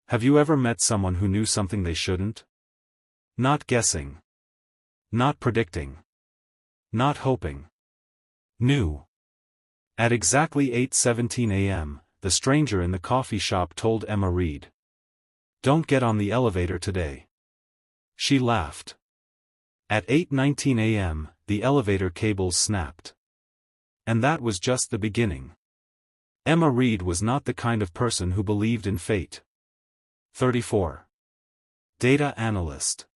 Have you ever met someone who knew something they shouldn't? Not guessing. Not predicting. Not hoping. Knew. At exactly 8:17 a.m., the stranger in the coffee shop told Emma Reed. "Don't get on the elevator today." She laughed. At 8:19 a.m., the elevator cables snapped. And that was just the beginning. Emma Reed was not the kind of person who believed in fate. 34. Data analyst.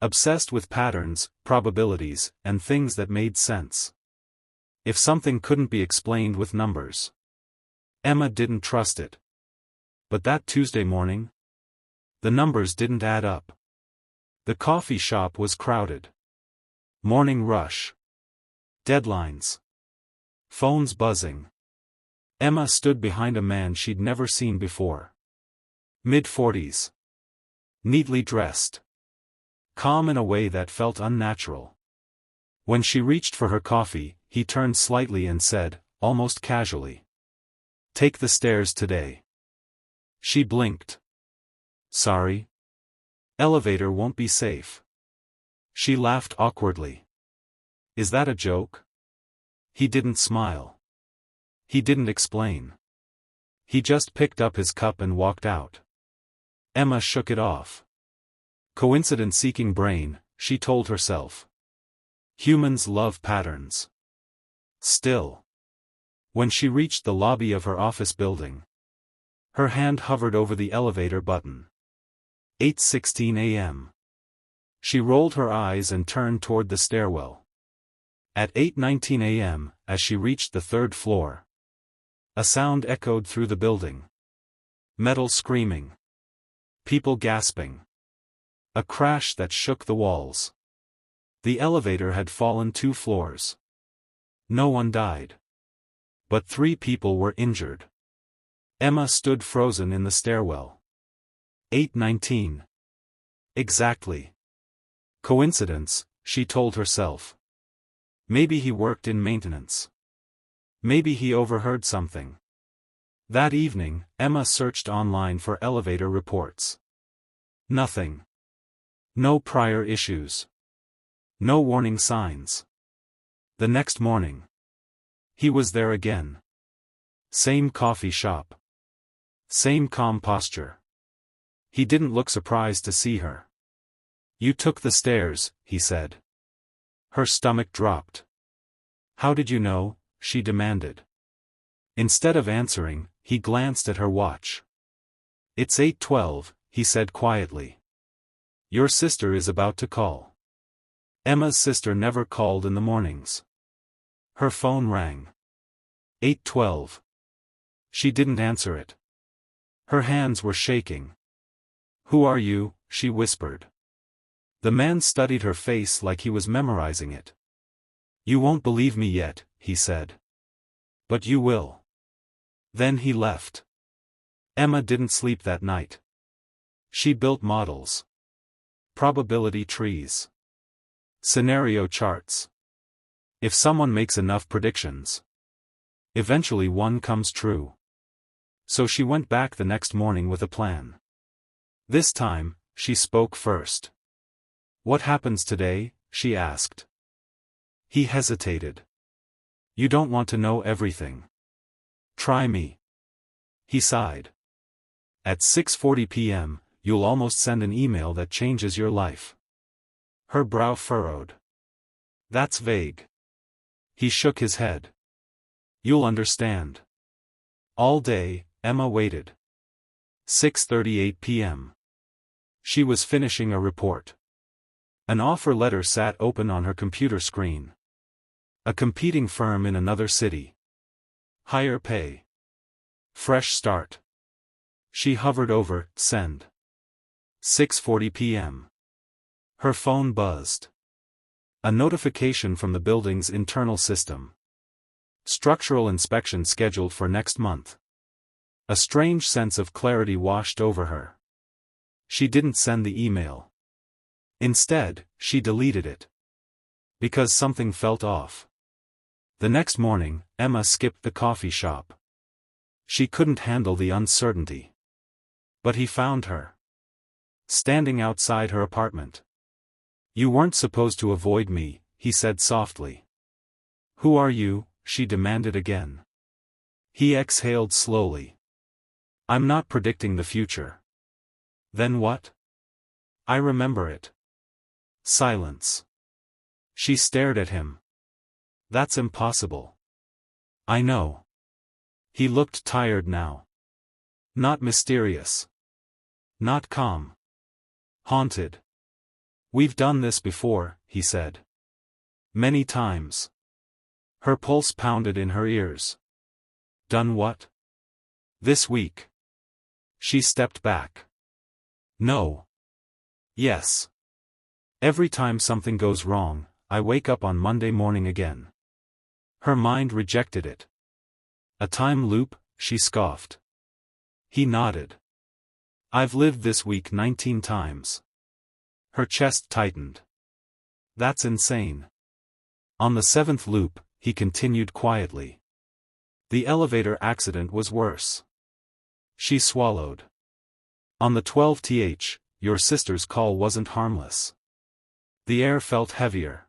Obsessed with patterns, probabilities, and things that made sense. If something couldn't be explained with numbers, Emma didn't trust it. But that Tuesday morning, the numbers didn't add up. The coffee shop was crowded. Morning rush. Deadlines. Phones buzzing. Emma stood behind a man she'd never seen before. Mid-40s. Neatly dressed. Calm in a way that felt unnatural. When she reached for her coffee, he turned slightly and said, almost casually, "Take the stairs today." She blinked. "Sorry? Elevator won't be safe." She laughed awkwardly. "Is that a joke?" He didn't smile. He didn't explain. He just picked up his cup and walked out. Emma shook it off. Coincidence-seeking brain, she told herself. Humans love patterns. Still. When she reached the lobby of her office building, her hand hovered over the elevator button. 8:16 a.m. She rolled her eyes and turned toward the stairwell. At 8:19 a.m., as she reached the third floor, a sound echoed through the building. Metal screaming. People gasping. A crash that shook the walls. The elevator had fallen 2 floors. No one died. But 3 people were injured. Emma stood frozen in the stairwell. 8:19. Exactly. Coincidence, she told herself. Maybe he worked in maintenance. Maybe he overheard something. That evening, Emma searched online for elevator reports. Nothing. No prior issues. No warning signs. The next morning, he was there again. Same coffee shop. Same calm posture. He didn't look surprised to see her. "You took the stairs," he said. Her stomach dropped. "How did you know?" she demanded. Instead of answering, he glanced at her watch. "It's 8:12, he said quietly. "Your sister is about to call." Emma's sister never called in the mornings. Her phone rang. 8:12. She didn't answer it. Her hands were shaking. "Who are you?" she whispered. The man studied her face like he was memorizing it. "You won't believe me yet," he said. "But you will." Then he left. Emma didn't sleep that night. She built models. Probability trees. Scenario charts. If someone makes enough predictions, eventually one comes true. So she went back the next morning with a plan. This time, she spoke first. "What happens today?" she asked. He hesitated. "You don't want to know everything. Try me." He sighed. "At 6:40 p.m., you'll almost send an email that changes your life." Her brow furrowed. "That's vague." He shook his head. "You'll understand." All day, Emma waited. 6:38 p.m. She was finishing a report. An offer letter sat open on her computer screen. A competing firm in another city. Higher pay. Fresh start. She hovered over send. 6:40 p.m. Her phone buzzed. A notification from the building's internal system. Structural inspection scheduled for next month. A strange sense of clarity washed over her. She didn't send the email. Instead, she deleted it. Because something felt off. The next morning, Emma skipped the coffee shop. She couldn't handle the uncertainty. But he found her standing outside her apartment. "You weren't supposed to avoid me," he said softly. "Who are you?" she demanded again. He exhaled slowly. "I'm not predicting the future." "Then what?" "I remember it." Silence. She stared at him. "That's impossible." "I know." He looked tired now. Not mysterious. Not calm. Haunted. "We've done this before," he said. "Many times." Her pulse pounded in her ears. "Done what?" "This week." She stepped back. "No." "Yes. Every time something goes wrong, I wake up on Monday morning again." Her mind rejected it. "A time loop?" she scoffed. He nodded. "I've lived this week 19 times. Her chest tightened. "That's insane." "On the 7th loop," he continued quietly. "The elevator accident was worse." She swallowed. "On the 12th, your sister's call wasn't harmless." The air felt heavier.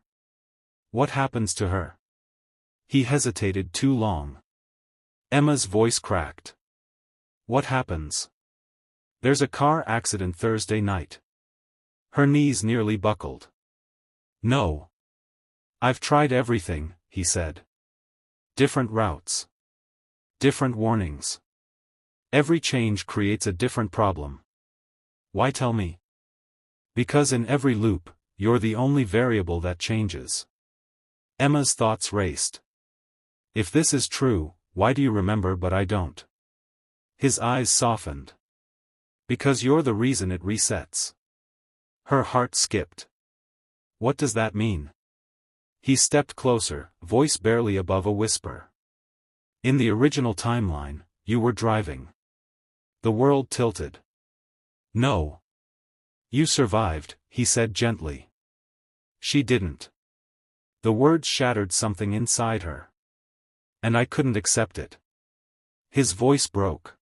"What happens to her?" He hesitated too long. Emma's voice cracked. "What happens?" "There's a car accident Thursday night." Her knees nearly buckled. "No. I've tried everything," he said. "Different routes. Different warnings. Every change creates a different problem." "Why tell me?" "Because in every loop, you're the only variable that changes." Emma's thoughts raced. "If this is true, why do you remember but I don't?" His eyes softened. "Because you're the reason it resets." Her heart skipped. "What does that mean?" He stepped closer, voice barely above a whisper. "In the original timeline, you were driving." The world tilted. "No. You survived," he said gently. She didn't. The words shattered something inside her. "And I couldn't accept it." His voice broke.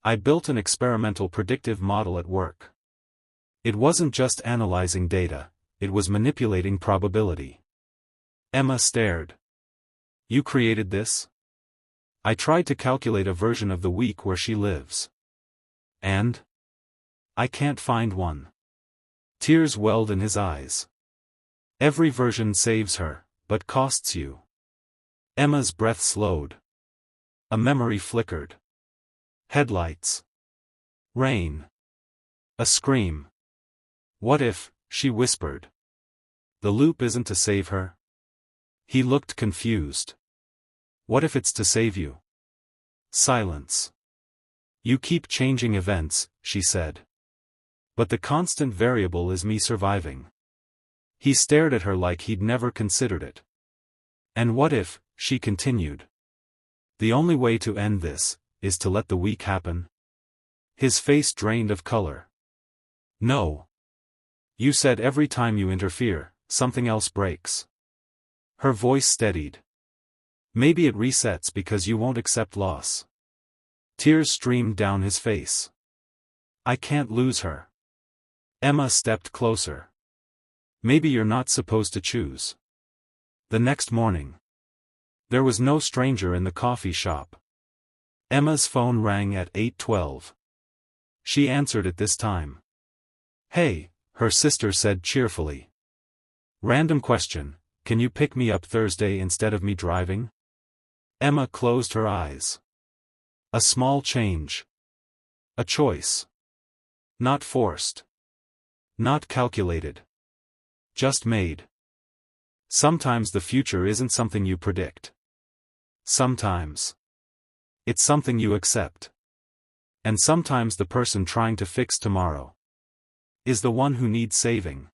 "I built an experimental predictive model at work. It wasn't just analyzing data, it was manipulating probability." Emma stared. "You created this?" "I tried to calculate a version of the week where she lives." "And?" "I can't find one." Tears welled in his eyes. "Every version saves her, but costs you." Emma's breath slowed. A memory flickered. Headlights. Rain. A scream. "What if," she whispered. "The loop isn't to save her?" He looked confused. "What if it's to save you?" Silence. "You keep changing events," she said. "But the constant variable is me surviving." He stared at her like he'd never considered it. "And what if," she continued. "The only way to end this, is to let the week happen?" His face drained of color. "No. You said every time you interfere, something else breaks." Her voice steadied. "Maybe it resets because you won't accept loss." Tears streamed down his face. "I can't lose her." Emma stepped closer. "Maybe you're not supposed to choose." The next morning. There was no stranger in the coffee shop. Emma's phone rang at 8:12. She answered it this time. "Hey," her sister said cheerfully. "Random question, can you pick me up Thursday instead of me driving?" Emma closed her eyes. A small change. A choice. Not forced. Not calculated. Just made. Sometimes the future isn't something you predict. Sometimes it's something you accept. And sometimes the person trying to fix tomorrow is the one who needs saving.